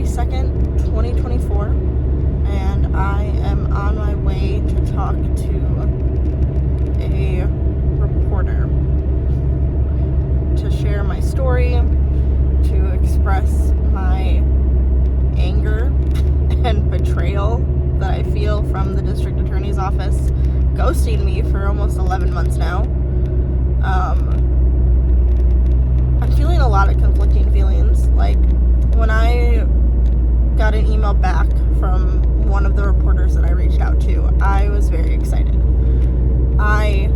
22nd, 2024, and I am on my way to talk to a reporter to share my story, to express my anger and betrayal that I feel from the district attorney's office ghosting me for almost 11 months now. I'm feeling a lot of conflicting feelings. Like, when I got an email back from one of the reporters that I reached out to, I was very excited. I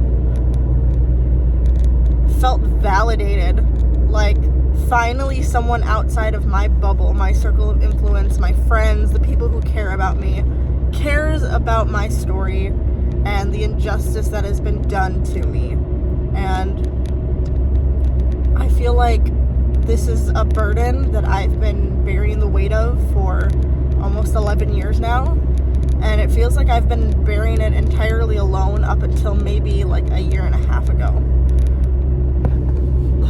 felt validated, like finally someone outside of my bubble, my circle of influence, my friends, the people who care about me, cares about my story and the injustice that has been done to me. And I feel like this is a burden that I've been bearing the weight of for almost 11 years now. And it feels like I've been bearing it entirely alone up until maybe like a year and a half ago.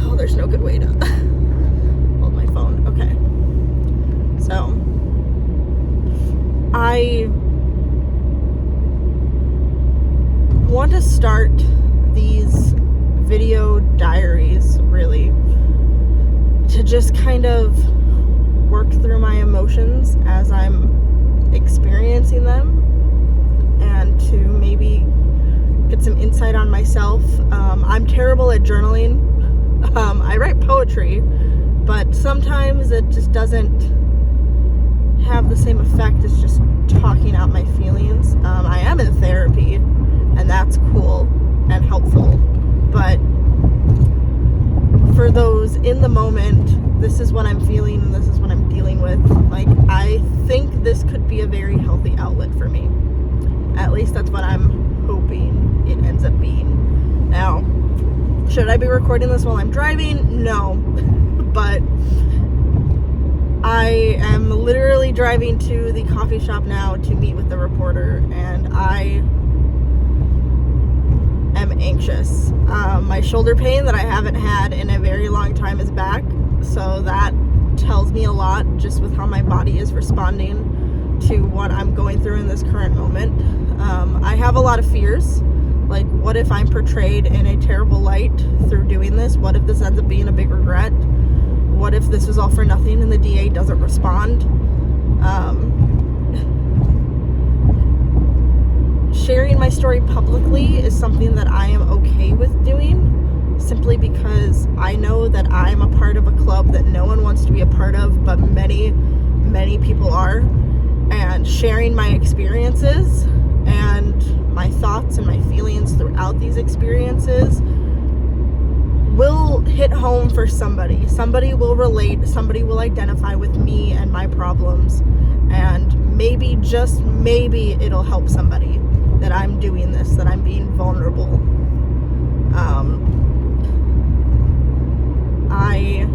Oh, there's no good way to hold my phone. Okay. So, I want to start these video diaries, really, to just kind of work through my emotions as I'm experiencing them, and to maybe get some insight on myself. I'm terrible at journaling. I write poetry, but sometimes it just doesn't have the same effect as just talking out my feelings. I am in therapy, and that's cool and helpful, but for those in the moment, this is what I'm feeling and this is what I'm dealing with. Like, I think this could be a very healthy outlet for me. At least that's what I'm hoping it ends up being. Now, should I be recording this while I'm driving? No. But I am literally driving to the coffee shop now to meet with the reporter, and I am anxious. My shoulder pain that I haven't had in a very long time is back, so that tells me a lot just with how my body is responding to what I'm going through in this current moment. I have a lot of fears. Like, what if I'm portrayed in a terrible light through doing this? What if this ends up being a big regret? What if this is all for nothing and the DA doesn't respond? Sharing my story publicly is something that I am okay with doing, simply because I know that I'm a part of a club that no one wants to be a part of, but many, many people are. And sharing my experiences and my thoughts and my feelings throughout these experiences will hit home for somebody. Somebody will relate, somebody will identify with me and my problems, and maybe, just maybe, it'll help somebody that I'm doing this, that I'm being vulnerable. I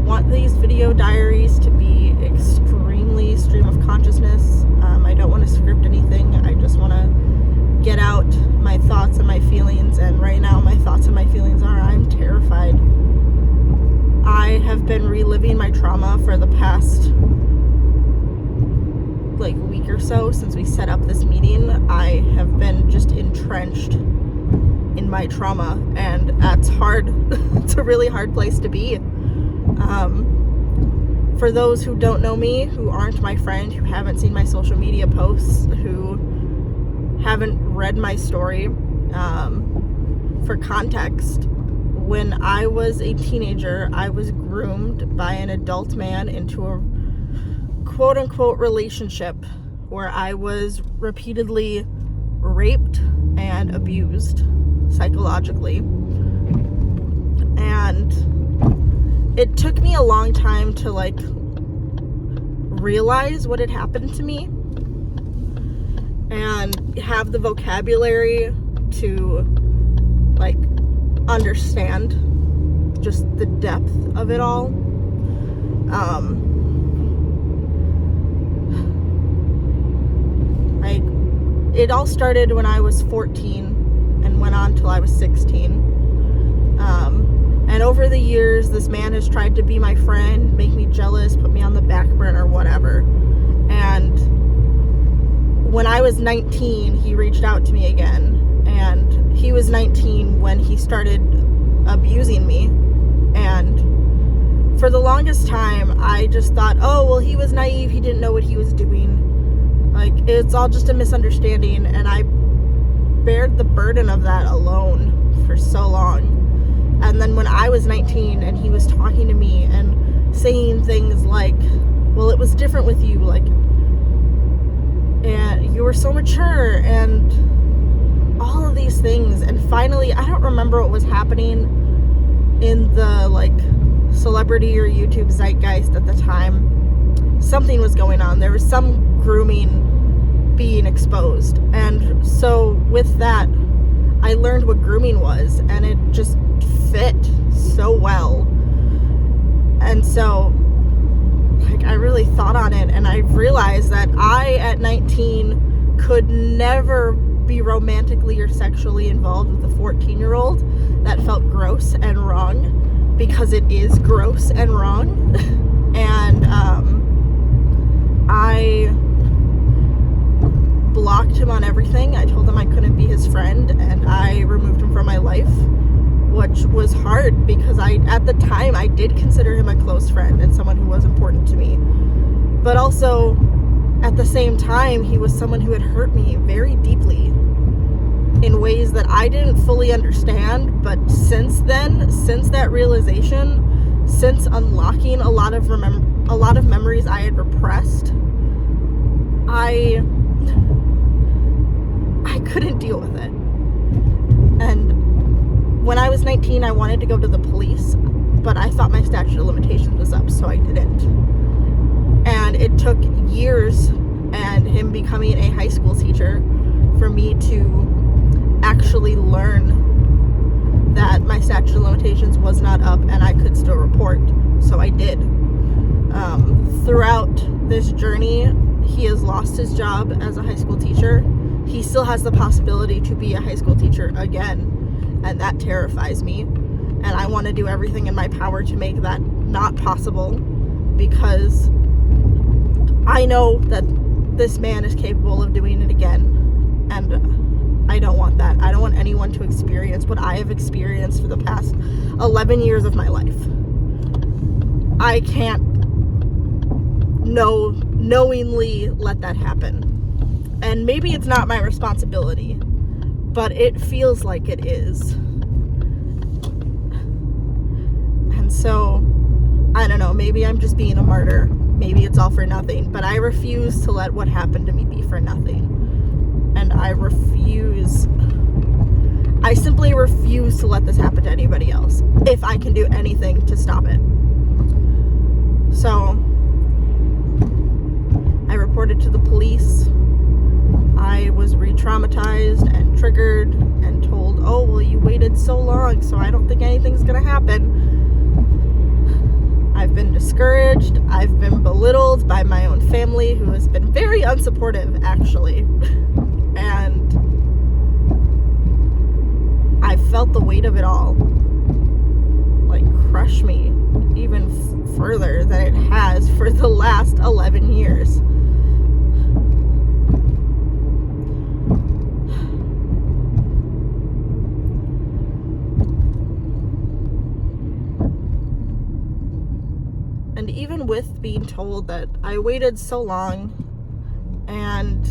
want these video diaries to be extremely stream of consciousness. I don't want to script anything. I just want to get out my thoughts and my feelings, and right now my thoughts and my feelings are I'm terrified. I have been reliving my trauma for the past week or so since we set up this meeting. I have been just entrenched in my trauma, and that's hard. It's a really hard place to be. For those who don't know me, who aren't my friend, who haven't seen my social media posts, who haven't read my story, for context, when I was a teenager, I was groomed by an adult man into a quote-unquote relationship where I was repeatedly raped and abused psychologically. And it took me a long time to realize what had happened to me and have the vocabulary to understand just the depth of it all. It all started when I was 14 and went on till I was 16. And over over the years, this man has tried to be my friend, make me jealous, put me on the back burner, whatever. And when I was 19, he reached out to me again. And he was 19 when he started abusing me. And for the longest time, I just thought, oh, well, he was naive. He didn't know what he was doing. Like, it's all just a misunderstanding. And I bared the burden of that alone for so long. And then when I was 19 and he was talking to me and saying things like, well, it was different with you, like, and you were so mature and all of these things. And finally, I don't remember what was happening in the, like, celebrity or YouTube zeitgeist at the time. Something was going on. There was some grooming being exposed. And so with that, I learned what grooming was, and it just fit so well. And so, like, I really thought on it, and I realized that I, at 19, could never be romantically or sexually involved with a 14-year-old. That felt gross and wrong, because it is gross and wrong. And I blocked him on everything. I told him I couldn't be his friend, and I removed him from my life, which was hard because at the time, I did consider him a close friend and someone who was important to me. But also, at the same time, he was someone who had hurt me very deeply in ways that I didn't fully understand. But since then, since that realization, since unlocking a lot of memories I had repressed, I couldn't deal with it. And when I was 19, I wanted to go to the police, but I thought my statute of limitations was up, so I didn't. And it took years and him becoming a high school teacher for me to actually learn that my statute of limitations was not up and I could still report. So I did. Throughout this journey, he has lost his job as a high school teacher. He still has the possibility to be a high school teacher again, and that terrifies me. And I want to do everything in my power to make that not possible, because I know that this man is capable of doing it again, and I don't want that. I don't want anyone to experience what I have experienced for the past 11 years of my life. I can't knowingly let that happen. And maybe it's not my responsibility, but it feels like it is. And so, I don't know, maybe I'm just being a martyr. Maybe it's all for nothing. But I refuse to let what happened to me be for nothing. And I simply refuse to let this happen to anybody else, if I can do anything to stop it. So, I reported to the police. I was re-traumatized and triggered and told, oh, well, you waited so long, so I don't think anything's gonna happen. I've been discouraged. I've been belittled by my own family, who has been very unsupportive, actually. And I felt the weight of it all, like, crush me even further than it has for the last 11 years. And even with being told that I waited so long and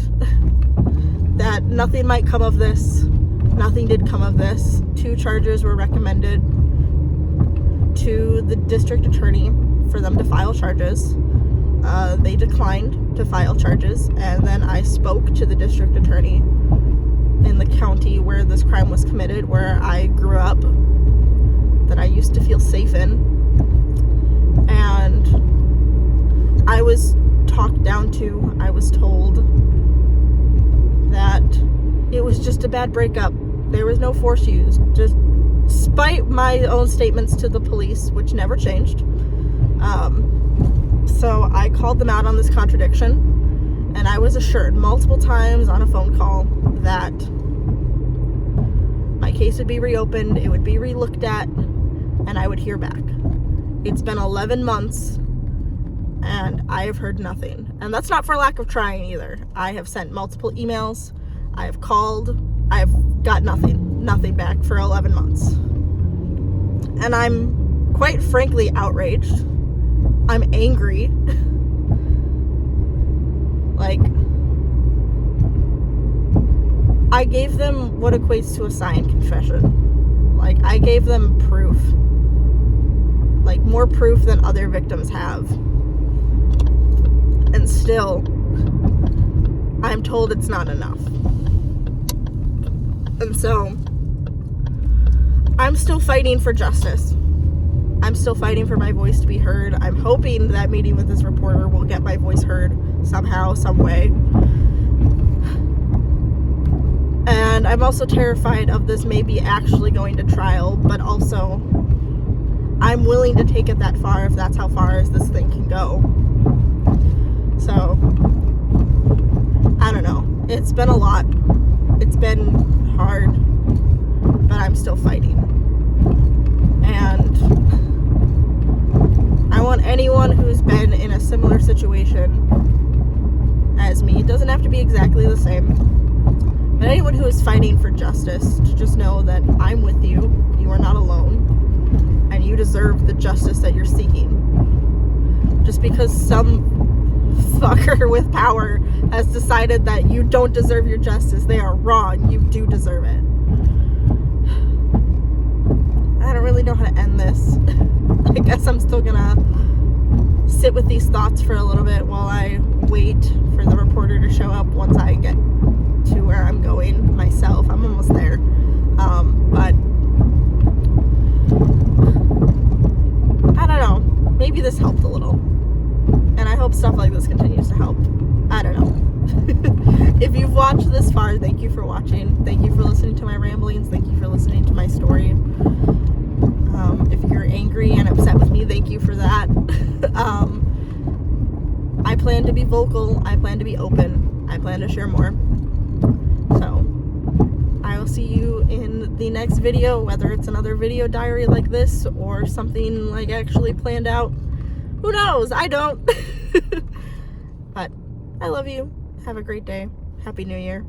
that nothing might come of this, nothing did come of this. 2 charges were recommended to the district attorney for them to file charges. They declined to file charges, and then I spoke to the district attorney in the county where this crime was committed, where I grew up, that I used to feel safe in. And I was talked down to. I was told that it was just a bad breakup. There was no force used. Just despite my own statements to the police, which never changed. So I called them out on this contradiction, and I was assured multiple times on a phone call that my case would be reopened, it would be relooked at, and I would hear back. It's been 11 months and I have heard nothing. And that's not for lack of trying either. I have sent multiple emails. I have called. I have got nothing back for 11 months. And I'm quite frankly outraged. I'm angry. Like, I gave them what equates to a signed confession. Like, I gave them proof. Like, more proof than other victims have. And still, I'm told it's not enough. And so, I'm still fighting for justice. I'm still fighting for my voice to be heard. I'm hoping that meeting with this reporter will get my voice heard somehow, some way. And I'm also terrified of this maybe actually going to trial, but also I'm willing to take it that far if that's how far as this thing can go. So, I don't know. It's been a lot. It's been hard, but I'm still fighting. And I want anyone who's been in a similar situation as me, it doesn't have to be exactly the same, but anyone who is fighting for justice to just know that I'm with you. You are not alone, and you deserve the justice that you're seeking. Just because some fucker with power has decided that you don't deserve your justice, they are wrong. You do deserve it. I don't really know how to end this. I guess I'm still gonna sit with these thoughts for a little bit while I wait for the reporter to show up once I get to where I'm going myself. I'm almost there. But I don't know. Maybe this helped a little. And I hope stuff like this continues to help. I don't know. If you've watched this far, thank you for watching. Thank you for listening to my ramblings. Thank you for listening to my story. If you're angry and upset with me, thank you for that. I plan to be vocal. I plan to be open. I plan to share more. So, I will see you in the next video, whether it's another video diary like this or something like actually planned out. Who knows? I don't. But I love you. Have a great day. Happy New Year.